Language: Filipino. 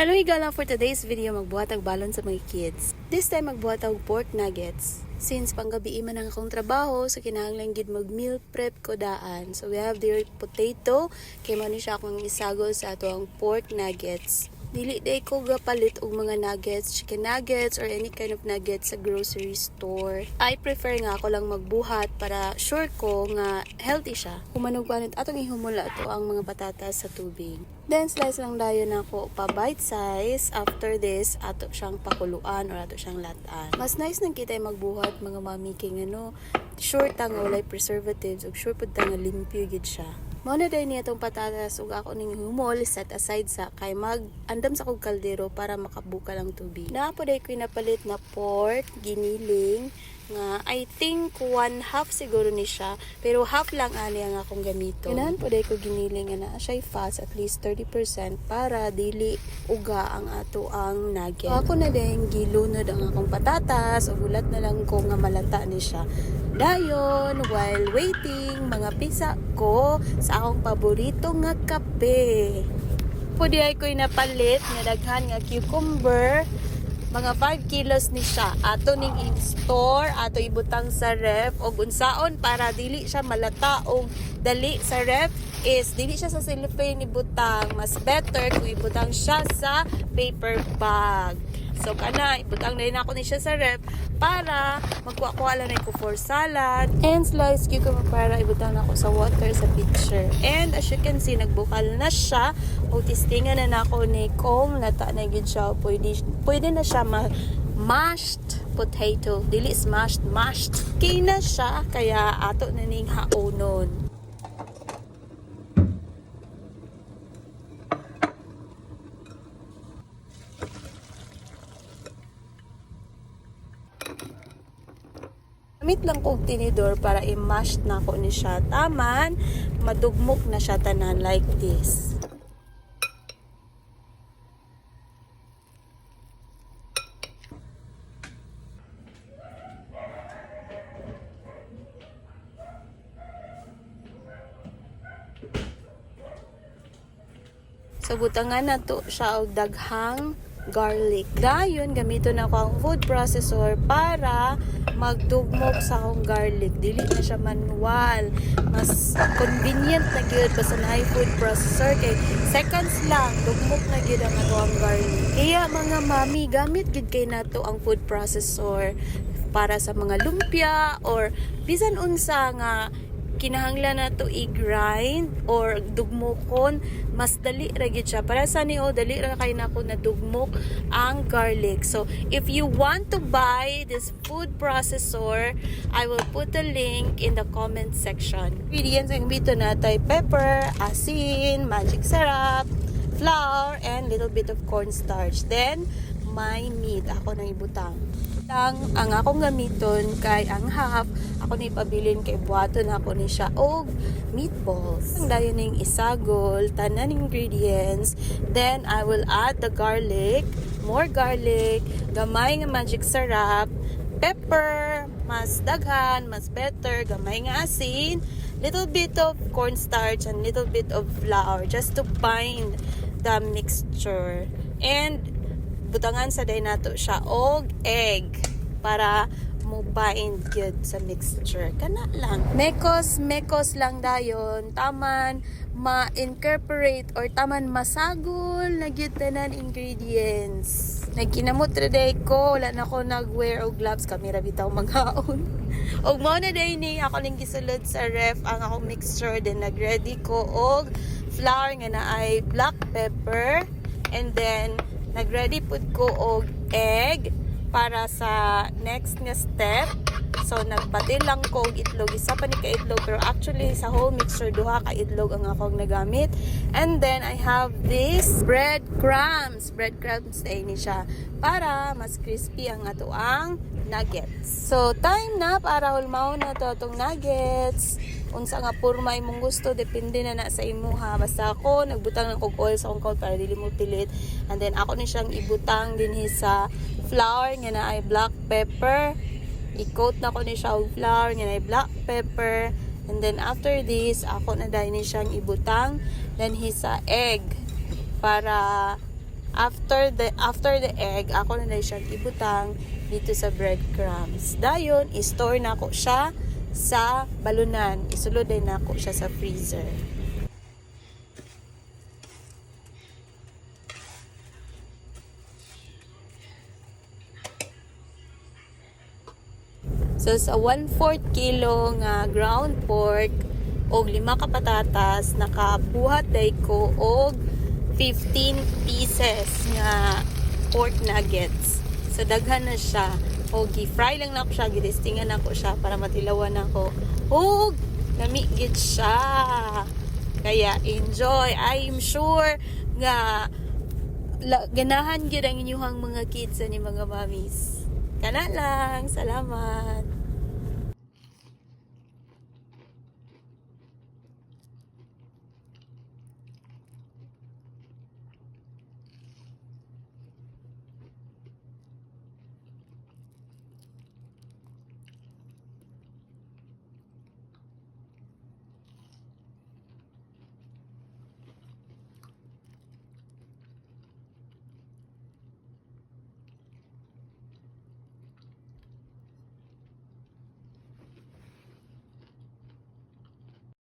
Hello higala, for today's video magbuhat og balon sa mga kids. This time magbuhat og pork nuggets. Since panggabi man ang akong trabaho, so kinahanglan gid mag meal prep ko daan. So we have the potato, kay man siya akong isagol sa ato ang pork nuggets. Dili day ko gapalit og mga nuggets, chicken nuggets or any kind of nuggets sa grocery store. I prefer nga ako lang magbuhat para sure ko nga healthy siya. Humanog panit atong ihumula to ang mga patatas sa tubig. Then slice lang dayon ako pa bite size. After this, ato siyang pakuluan or ato siyang latan. Mas nice nang kita magbuhat mga mami kay ngano, sure ta nga walay preservatives ug sure pud ta nga limpyo gid siya. Mao na day niya tong patatas ug ako ning humol set aside sa kay mag-andam sa kog kaldero para makabuka lang tubig. Naapo day ko napalit na pork giniling nga I think 1/2 siguro ni siya, pero half lang ani ang akong gamito. Ganahan po day ko giniling nga na siya fast at least 30% para dili uga ang ato ang nugget. So, ako na din gilunod ang akong patatas ug ulat na lang ko nga malata ni siya. Dayon, while waiting, mga pisa ko sa akong paborito nga kape. Pwede ay ko'y napalit nga daghan nga cucumber. Mga 5 kilos ni siya. Ato ning in-store, ato ibutang sa ref. O unsaon para dili siya malata o dali sa ref is dili siya sa cellophane ibutang. Mas better kung ibutang siya sa paper bag. So kana, ibutang na rin ako ni siya sa ref para magkuha-kuha lang ko for salad and slice cucumber para ibutang na ako sa water sa pitcher. And as you can see, nagbukal na siya. O tistingan na ako ni Kong, lata na gid siya. Pwede na siya mashed potato. Dili smashed, mashed. Kay na siya, kaya ato na ning haonon. Gamit lang kong tinidor para i-mash na ko ni siya. Taman, madugmok na siya tanan like this. So, butangan na to siya og daghang garlic. Dayon, gamiton ako ang food processor para magdugmok sa akong garlic. Dili na siya manual. Mas convenient na gyud basta na food processor kay seconds lang dugmok na gyud ang ato ang garlic. Kaya mga mami, gamit gid kay nato ang food processor para sa mga lumpia or bisan unsa nga kinahanglan na to i-grind or dugmokon, mas dali ra gid siya. Para sa niyo, dali ra kay nako na dugmok ang garlic. So, if you want to buy this food processor, I will put the link in the comment section. Ingredients ang bito natay pepper, asin, magic syrup, flour, and little bit of cornstarch. Then, my meat. Ako nang ibutang. Ang akong gamiton kay ang half ako ni pabilin kay buhaton ako ni siya og meatballs. Ang dayon ning isagol tanan ingredients, then I will add the garlic, more garlic, gamay nga magic syrup, pepper, mas daghan, mas better, gamay nga asin, little bit of cornstarch and little bit of flour just to bind the mixture. And butangan sa day nato siya og egg para mo bind gyud sa mixture. Kana lang. Mekos lang dayon. Taman ma-incorporate or taman masagol na gyud tanan ingredients. Nagkinamot ra day ko, wala na ko nag-wear og gloves, kamera bitaw maghaon. Og mo na day ni ako ning gisulod sa ref ang akong mixture, then nag-ready ko og flour nga na ay black pepper, and then nag-ready pud ko og egg para sa next nga step. So, nagbatil lang ko og itlog. Isa pa ni ka itlog, pero actually, sa whole mixture, duha ka itlog ang akong nagamit. And then, I have this breadcrumbs. Breadcrumbs na ini siya para mas crispy ang ato ang nuggets. So, time na para hulmaw na to itong nuggets. Unsa nga porma imong gusto, depende na sa imo ha. Basta ako nagbutang ng kog oil sa akong para dili mo pilit. And then ako ni siyang ibutang dinhi sa flour nga na ay black pepper. I-coat na ko ni siya og flour nga na ay black pepper. And then after this, ako na dahil ni siyang ibutang dinhi sa egg para After the egg, ako na lang siya ibutang dito sa breadcrumbs. Dayon, i-store na ko siya sa balunan. Isulod din na ko siya sa freezer. So, sa 1/4 kilo nga ground pork og 5 ka patatas, nakabuhat day ko og 15 pieces nga pork nuggets. So, daghan na siya. O, gi-fry lang na ko siya, gilistingan na ko siya para matilawan ako. O, namigid siya. Kaya, enjoy. I'm sure nga ganahan gyud ang inyong mga kids ni mga mommies. Kana lang. Salamat.